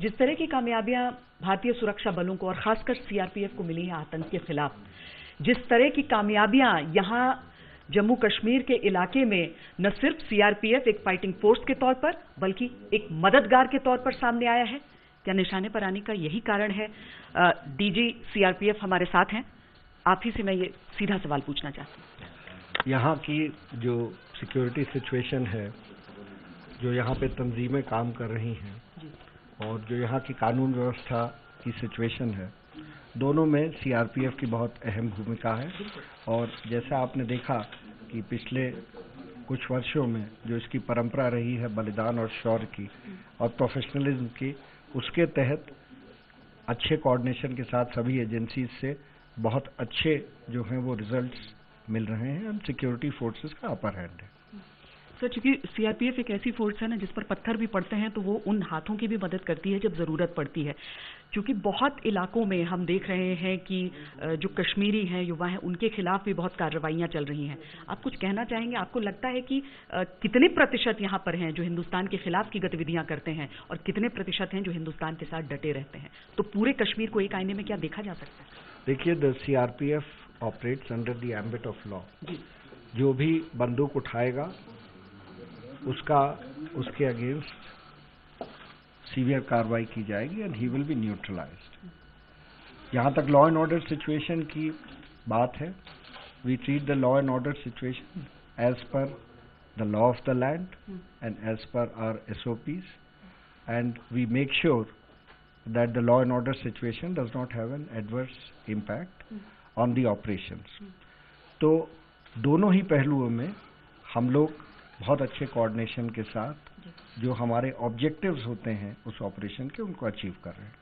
जिस तरह की कामयाबियां भारतीय सुरक्षा बलों को और खासकर सीआरपीएफ को मिली हैं आतंक के खिलाफ, जिस तरह की कामयाबियां यहां जम्मू कश्मीर के इलाके में न सिर्फ सीआरपीएफ एक फाइटिंग फोर्स के तौर पर बल्कि एक मददगार के तौर पर सामने आया है, क्या निशाने पर आने का यही कारण है? डीजी सीआरपीएफ हमारे साथ हैं, आप ही से मैं ये सीधा सवाल पूछना चाहती हूँ। यहाँ की जो सिक्योरिटी सिचुएशन है, जो यहाँ पे तंजीमें काम कर रही हैं और जो यहाँ की कानून व्यवस्था की सिचुएशन है, दोनों में सीआरपीएफ की बहुत अहम भूमिका है। और जैसा आपने देखा कि पिछले कुछ वर्षों में जो इसकी परंपरा रही है बलिदान और शौर्य की और प्रोफेशनलिज्म की, उसके तहत अच्छे कोऑर्डिनेशन के साथ सभी एजेंसीज से बहुत अच्छे जो हैं वो रिजल्ट्स मिल रहे हैं और सिक्योरिटी फोर्सेस का अपर हैंड है। सर, चूंकि सीआरपीएफ एक ऐसी फोर्स है ना जिस पर पत्थर भी पड़ते हैं तो वो उन हाथों की भी मदद करती है जब जरूरत पड़ती है। क्योंकि बहुत इलाकों में हम देख रहे हैं कि जो कश्मीरी हैं, युवा हैं, उनके खिलाफ भी बहुत कार्रवाइयां चल रही हैं। आप कुछ कहना चाहेंगे? आपको लगता है कि कितने प्रतिशत यहाँ पर हैं जो हिंदुस्तान के खिलाफ की गतिविधियां करते हैं और कितने प्रतिशत हैं जो हिंदुस्तान के साथ डटे रहते हैं? तो पूरे कश्मीर को एक आईने में क्या देखा जा सकता है? देखिए, the CRPF operates under the ambit of law. जो भी बंदूक उठाएगा उसके अगेंस्ट सीवियर कार्रवाई की जाएगी and he will be neutralised. यहाँ तक लॉ एंड ऑर्डर सिचुएशन की बात है, we treat the law and order situation as per the law of the land and as per our SOPs, and we make sure that the law and order situation does not have an adverse impact on the operations. तो दोनों ही पहलुओं में हम लोग बहुत अच्छे coordination के साथ जो हमारे ऑब्जेक्टिव्स होते हैं उस ऑपरेशन के, उनको अचीव कर रहे हैं।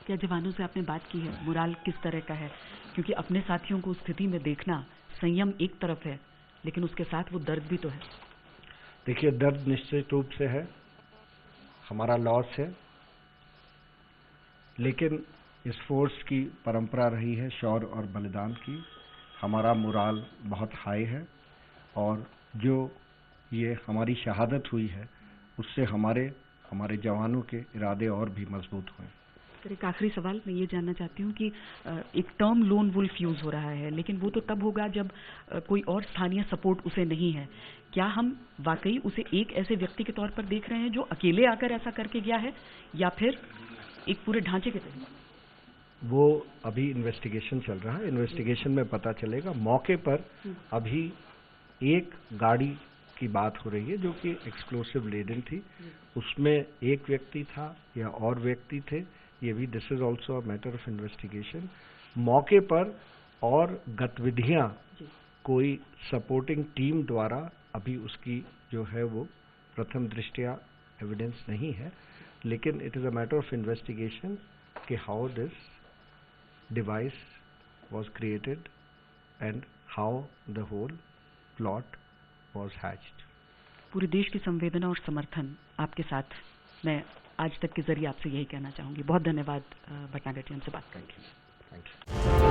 क्या जवानों से आपने बात की है? मोराल किस तरह का है? क्योंकि अपने साथियों को उस स्थिति में देखना, संयम एक तरफ है लेकिन उसके साथ वो दर्द भी तो है। देखिए, दर्द निश्चित रूप से है, हमारा लॉस है, लेकिन इस फोर्स की परंपरा रही है शौर्य और बलिदान की। हमारा मोराल बहुत हाई है और जो ये हमारी शहादत हुई है उससे हमारे जवानों के इरादे और भी मजबूत हुए। सर, एक आखिरी सवाल मैं ये जानना चाहती हूँ कि एक टर्म लोन वुल्फ यूज हो रहा है, लेकिन वो तो तब होगा जब कोई और स्थानीय सपोर्ट उसे नहीं है। क्या हम वाकई उसे एक ऐसे व्यक्ति के तौर पर देख रहे हैं जो अकेले आकर ऐसा करके गया है, या फिर एक पूरे ढांचे के तहत? वो अभी इन्वेस्टिगेशन चल रहा है, इन्वेस्टिगेशन में पता चलेगा। मौके पर अभी एक गाड़ी की बात हो रही है जो कि एक्सप्लोसिव लेडन थी, उसमें एक व्यक्ति था या और व्यक्ति थे, ये भी this is also a matter of investigation. मौके पर और गतिविधियां कोई सपोर्टिंग टीम द्वारा अभी उसकी जो है वो प्रथम दृष्टया एविडेंस नहीं है, लेकिन it is a matter of investigation कि how this device was created and how the whole plot was hatched. पूरे देश की संवेदना और समर्थन आपके साथ, मैं आज तक के जरिए आपसे यही कहना चाहूंगी। बहुत धन्यवाद भटनागर जी, हमसे बात करके। Thank you.